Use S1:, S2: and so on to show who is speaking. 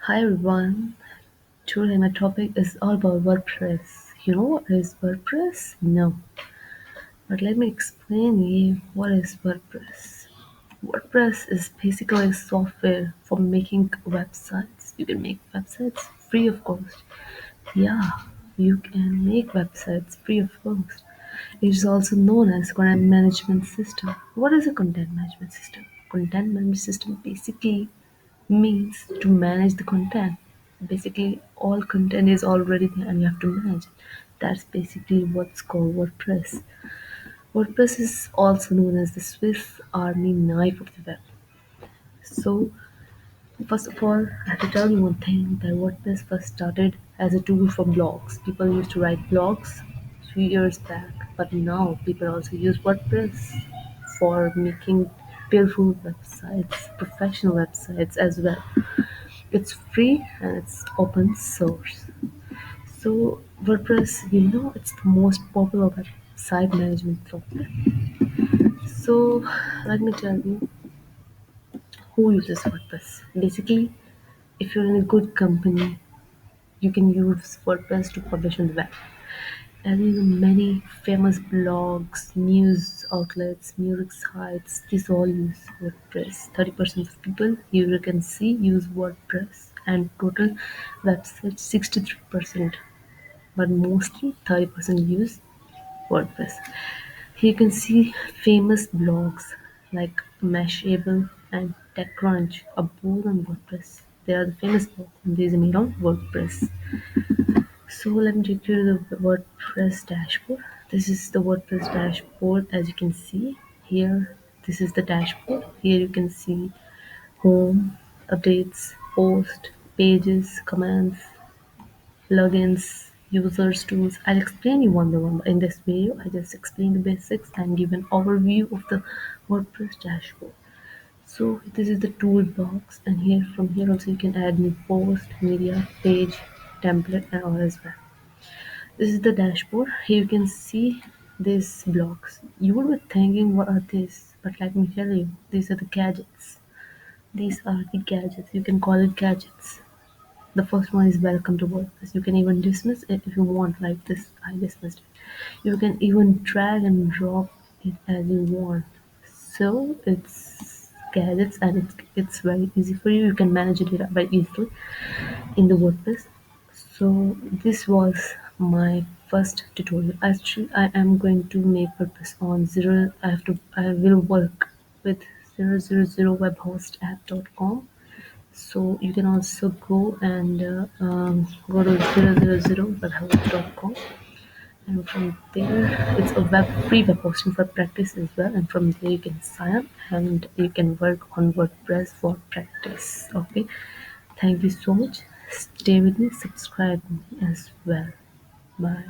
S1: Hi everyone. Today my topic is all about WordPress. You know what is WordPress? No. But let me explain you what is WordPress. WordPress is basically software for making websites. You can make websites free of cost. Yeah, you can make websites free of cost. It is also known as content management system. What is a content management system? Content management system basically means to manage the content. Basically, all content is already there and you have to manage it. That's basically what's called WordPress. WordPress is also known as the Swiss Army knife of the web. So, first of all, I have to tell you one thing that WordPress first started as a tool for blogs. People used to write blogs a few years back, but now people also use WordPress for making beautiful websites, professional websites as well. It's free and it's open source. So WordPress, it's the most popular website management software. So let me tell you who uses WordPress. Basically, if you're in a good company, you can use WordPress to publish on the web. And many famous blogs, news outlets, music sites, these all use WordPress. 30% of people you can see use WordPress and total websites 63%, but mostly 30% use WordPress. Here you can see famous blogs like Mashable and TechCrunch are both on WordPress. They are the famous blogs and these are made on WordPress. So let me take you to the WordPress dashboard. This is the WordPress dashboard as you can see here. This is the dashboard. Here you can see home, updates, post, pages, commands, plugins, users, tools. I'll explain you one by one. In this video, I just explain the basics and give an overview of the WordPress dashboard. So this is the toolbox, and from here also you can add new post, media, page, template, and all as well. This is the dashboard. Here you can see these blocks. You would be thinking, what are these? But let me tell you, these are the gadgets. These are the gadgets. You can call it gadgets. The first one is welcome to WordPress. You can even dismiss it if you want, like this. I dismissed it. You can even drag and drop it as you want. So it's gadgets and it's very easy for you. You can manage it very easily in the WordPress. So this was my first tutorial. Actually, I am going to make WordPress on zero. I will work with 000webhostapp.com. So you can also go and go to 000webhost.com, and from there it's a free web hosting for practice as well, and from there you can sign up and you can work on WordPress for practice. Okay, thank you so much. Stay with me, subscribe me as well. Bye.